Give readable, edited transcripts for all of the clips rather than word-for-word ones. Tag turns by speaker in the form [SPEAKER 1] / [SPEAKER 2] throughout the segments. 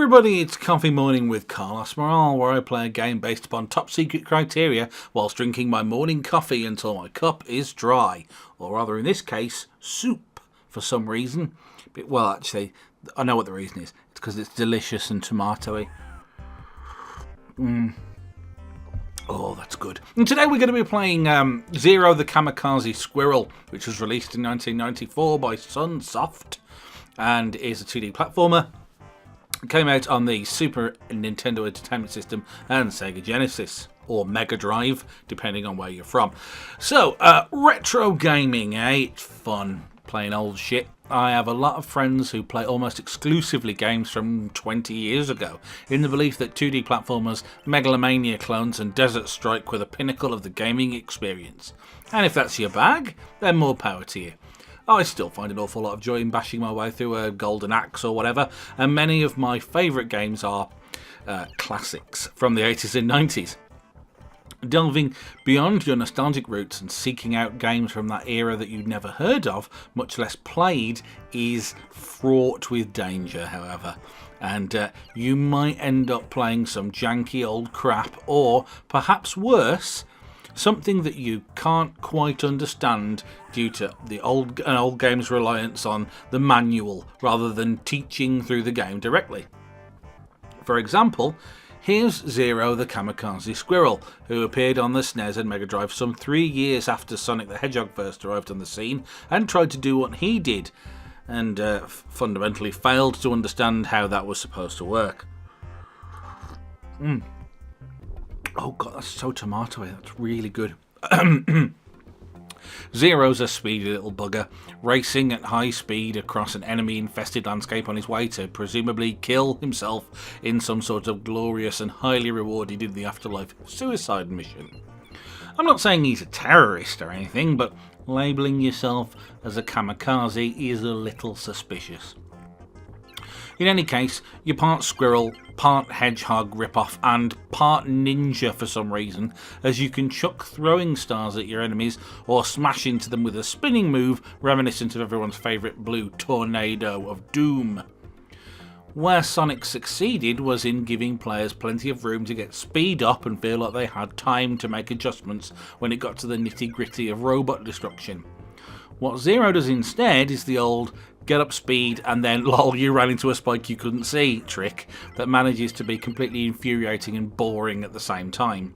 [SPEAKER 1] everybody, it's Coffee Morning with Carlos Morale, where I play a game based upon top secret criteria whilst drinking my morning coffee until my cup is dry. Or rather, in this case, soup, for some reason. Well, actually, I know what the reason is. It's because it's delicious and tomatoey. Oh, that's good. And today we're going to be playing Zero the Kamikaze Squirrel, which was released in 1994 by Sunsoft and is a 2D platformer. It came out on the Super Nintendo Entertainment System and Sega Genesis, or Mega Drive, depending on where you're from. So, retro gaming, eh? It's fun playing old shit. I have a lot of friends who play almost exclusively games from 20 years ago, in the belief that 2D platformers, Megalomania clones and Desert Strike were the pinnacle of the gaming experience. And if that's your bag, then more power to you. I still find an awful lot of joy in bashing my way through a Golden Axe or whatever, and many of my favourite games are classics from the 80s and 90s. Delving beyond your nostalgic roots and seeking out games from that era that you'd never heard of, much less played, is fraught with danger, however. And you might end up playing some janky old crap, or perhaps worse, something that you can't quite understand due to an old game's reliance on the manual rather than teaching through the game directly. For example, here's Zero the Kamikaze Squirrel, who appeared on the SNES and Mega Drive some 3 years after Sonic the Hedgehog first arrived on the scene and tried to do what he did, and fundamentally failed to understand how that was supposed to work. Oh god, that's so tomatoey, that's really good. Zero's a speedy little bugger, racing at high speed across an enemy-infested landscape on his way to presumably kill himself in some sort of glorious and highly rewarded in the afterlife suicide mission. I'm not saying he's a terrorist or anything, but labelling yourself as a kamikaze is a little suspicious. In any case, you're part squirrel, part hedgehog ripoff, and part ninja for some reason, as you can chuck throwing stars at your enemies or smash into them with a spinning move reminiscent of everyone's favourite blue tornado of doom. Where Sonic succeeded was in giving players plenty of room to get speed up and feel like they had time to make adjustments when it got to the nitty-gritty of robot destruction. What Zero does instead is the old get up speed and then lol you ran into a spike you couldn't see trick that manages to be completely infuriating and boring at the same time.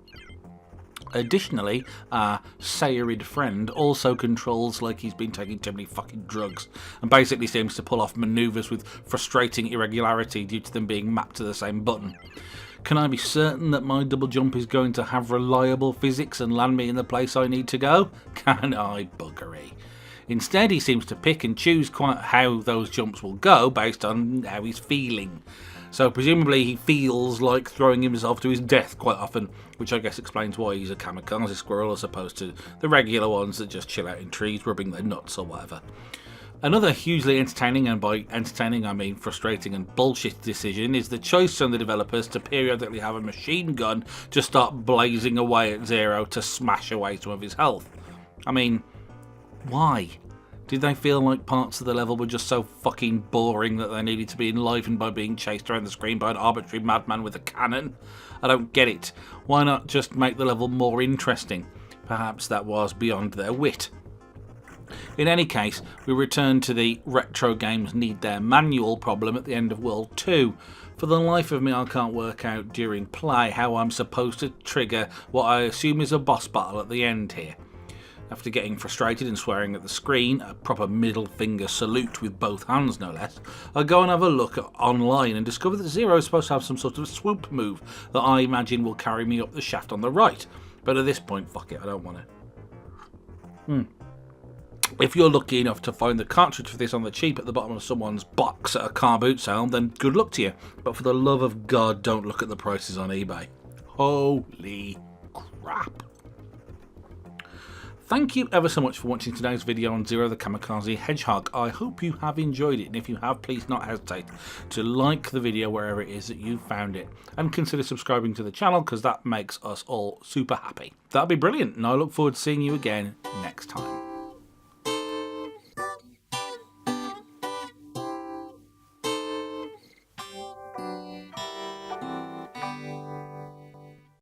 [SPEAKER 1] Additionally, our Sayarid friend also controls like he's been taking too many fucking drugs and basically seems to pull off manoeuvres with frustrating irregularity due to them being mapped to the same button. Can I be certain that my double jump is going to have reliable physics and land me in the place I need to go? Can I buggery? Instead, he seems to pick and choose quite how those jumps will go based on how he's feeling. So presumably he feels like throwing himself to his death quite often, which I guess explains why he's a kamikaze squirrel as opposed to the regular ones that just chill out in trees rubbing their nuts or whatever. Another hugely entertaining, and by entertaining I mean frustrating and bullshit decision, is the choice from the developers to periodically have a machine gun just start blazing away at Zero to smash away some of his health. I mean, why? Did they feel like parts of the level were just so fucking boring that they needed to be enlivened by being chased around the screen by an arbitrary madman with a cannon? I don't get it. Why not just make the level more interesting? Perhaps that was beyond their wit. In any case, we return to the retro games need their manual problem at the end of World 2. For the life of me, I can't work out during play how I'm supposed to trigger what I assume is a boss battle at the end here. After getting frustrated and swearing at the screen, a proper middle finger salute with both hands no less, I go and have a look online and discover that Zero is supposed to have some sort of swoop move that I imagine will carry me up the shaft on the right. But at this point, fuck it, I don't want it. If you're lucky enough to find the cartridge for this on the cheap at the bottom of someone's box at a car boot sale, then good luck to you. But for the love of God, don't look at the prices on eBay. Holy crap. Thank you ever so much for watching today's video on Zero the Kamikaze Hedgehog. I hope you have enjoyed it, and if you have, please not hesitate to like the video wherever it is that you found it, and consider subscribing to the channel because that makes us all super happy. That'd be brilliant, and I look forward to seeing you again next time.